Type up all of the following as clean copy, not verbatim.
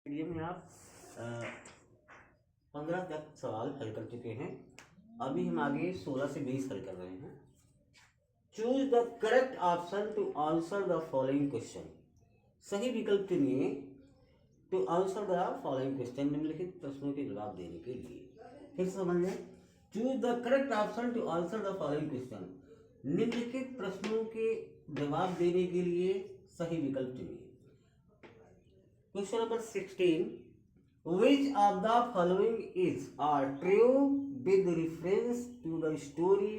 Video में आप 15 तक सवाल हल कर चुके हैं। अभी हम आगे 16 से 20 हल कर रहे हैं। Choose the correct option to answer the following question. सही विकल्प चुनिए to answer the following question, निम्नलिखित प्रश्नों के जवाब देने के लिए। फिर समझ लें, choose the correct option to answer the following question. निम्नलिखित प्रश्नों के जवाब देने के लिए सही विकल्प चुनिए। Question number 16. Which of the following is true with reference to the story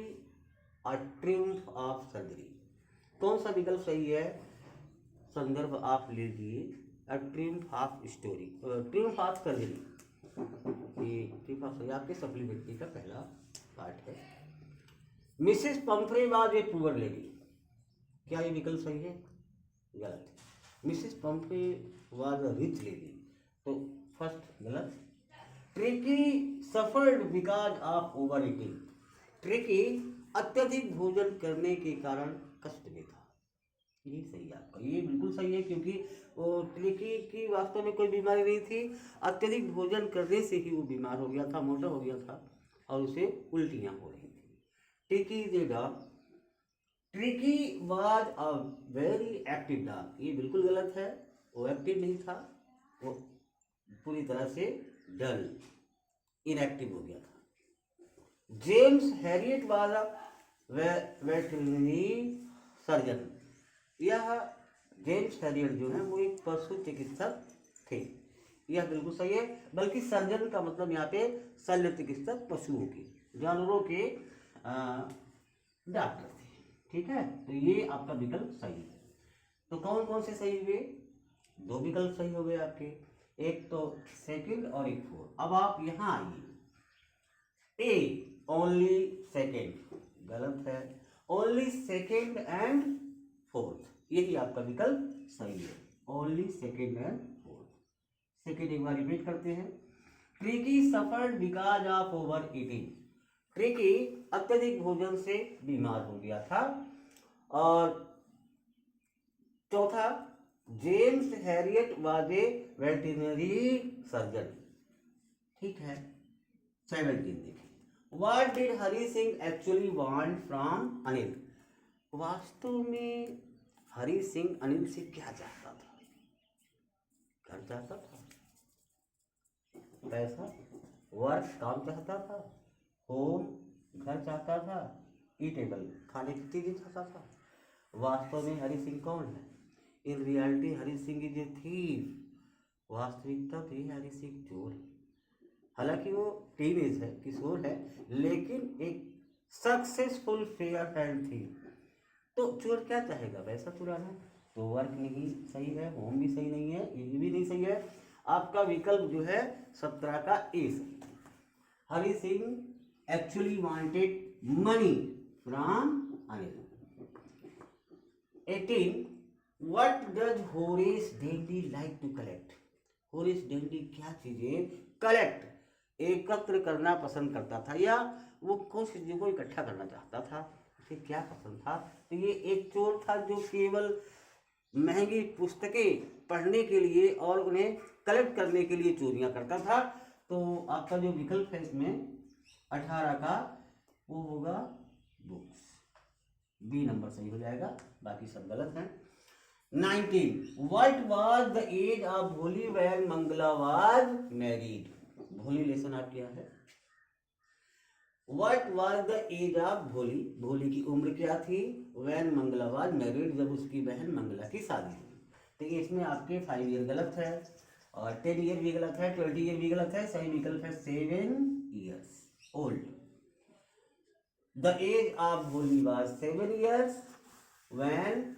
A Triumph of Surgery? कौन सा विकल्प सही है? संदर्भ आप लीजिए A Triumph of Story, Triumph of Surgery। ये Triumph of Surgery आपके सप्लीमेंट्री का पहला पार्ट है। Mrs Pomfrey was a poor lady, क्या ये विकल्प सही है? गलत। Mrs Pomfrey was a rich lady, तो फर्स्ट गलत। Tricky suffered because of over eating, tricky अत्यधिक भोजन करने के कारण कष्ट में था, ये सही है आपका, ये बिल्कुल सही है, क्योंकि वो ट्रिकी की वास्तव में कोई बीमारी नहीं थी, अत्यधिक भोजन करने से ही वो बीमार हो गया था, मोटा हो गया था और उसे उल्टियाँ हो रही थी। Tricky is a dog, tricky was a very active dog, ये बिल्कुल गलत है, वो एक्टिव नहीं था, वो पूरी तरह से डल इनएक्टिव हो गया था। James Harriet was a veterinary surgeon, यह जेम्स हैरियट जो है वो एक पशु चिकित्सक थे, यह बिल्कुल सही है, बल्कि सर्जन का मतलब यहाँ पे शल्य चिकित्सक, पशुओं के, जानवरों के डॉक्टर थे। ठीक है, तो ये आपका विकल्प सही है। तो कौन कौन से सही हुए? दो विकल्प सही हो गए आपके, एक तो सेकंड और एक फोर्थ। अब आप यहाँ आइए, ए ओनली सेकंड गलत है, ओनली सेकंड एंड फोर्थ, यही आपका विकल्प सही है, only second and fourth. Second एक बार रिपीट करते हैं। Tricky suffered because of over eating, tricky अत्यधिक भोजन से बीमार हो गया था। और चौथा, James Harriet was a veterinary surgeon, ठीक है। 17 देखिए, what did Hari Singh actually want from Anil, वास्तव में हरि सिंह अनिल से क्या चाहता था? घर चाहता था, पैसा, वर्क काम चाहता था, होम घर चाहता था, ईटेबल खाने की चीजें चाहता था। वास्तव में हरि सिंह कौन है? In reality Hari Singh is a thief, वास्तविकता तो ये हरि सिंह चोर है। हालांकि वो टीनेज है, किशोर है, लेकिन एक सक्सेसफुल फेयर हैंड थी। तो चोर क्या चाहेगा? पैसा चुराना। तो वर्क नहीं सही है, होम भी सही नहीं है, ये भी नहीं सही है। आपका विकल्प जो है 17 का ए सही। Hari Singh actually wanted money from Anil. 18, what does Horace Dandy like to collect, Horace Dandy क्या चीजें कलेक्ट एकत्र करना पसंद करता था, या वो कुछ चीजों को इकट्ठा करना चाहता था, उसे क्या पसंद था? तो ये एक चोर था जो केवल महंगी पुस्तकें पढ़ने के लिए और उन्हें कलेक्ट करने के लिए चोरियां करता था। तो आपका जो विकल्प है इसमें 18 का वो होगा बुक्स, बी नंबर सही हो जाएगा, बाकी सब गलत हैं। 19, what was the age of Bholi when Mangala was married, Bholi lesson आप क्या है? What was the age of Bholi, Bholi की उम्र क्या थी? व्हेन मंगला वाज मैरिड, जब उसकी बहन मंगला की शादी हुई। तो इसमें आपके 5 ईयर गलत है और 10 ईयर भी गलत है, 20 ईयर भी गलत है, सही विकल्प है 7 years old. The age of Bholi was 7 years when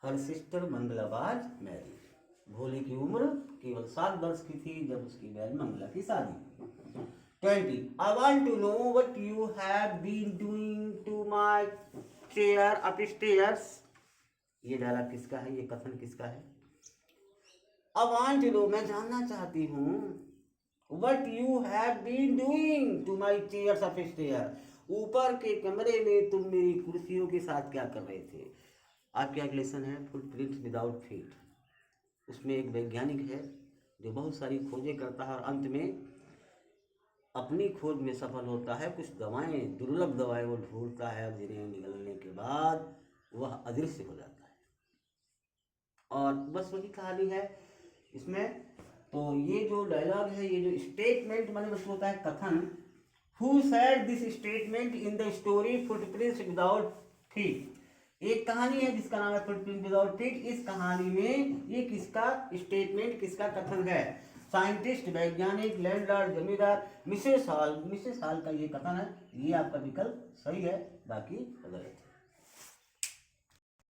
her sister Mangala was married, Bholi की उम्र केवल 7 वर्ष की थी जब उसकी बहन मंगला की शादी। 20, I want to know what you have been doing to my chair upstairs, ये डायलॉग किसका है? ये कथन किसका है? I want to know, मैं जानना चाहती हूँ, what you have been doing to my chairs upstairs, ऊपर के कमरे में तुम मेरी कुर्सियों के साथ क्या कर रहे थे? आपका एक लेसन है फुटप्रिंट्स विदाउट फीट, उसमें एक वैज्ञानिक है जो बहुत सारी खोजें करता है और अंत में अपनी खोज में सफल होता है। कुछ दवाएं, दुर्लभ दवाएं वो ढूंढता है, जिन्हें निगलने के बाद वह अदृश्य हो जाता है। और बस वही कहानी है इसमें। तो ये जो डायलॉग है, ये जो स्टेटमेंट माने बस होता है कथन। Who said this statement in the story footprints without feet. एक कहानी है जिसका नाम है फुटप्रिंट विदाउट फीट। इस कहानी में ये किसका स्टेटमेंट, किसका कथन है? साइंटिस्ट, वैज्ञानिक, लैंडलॉर्ड, जमींदार, मिसेस हॉल। मिसेस हॉल का ये कथन है। ये आपका विकल्प सही है, बाकी गलत है।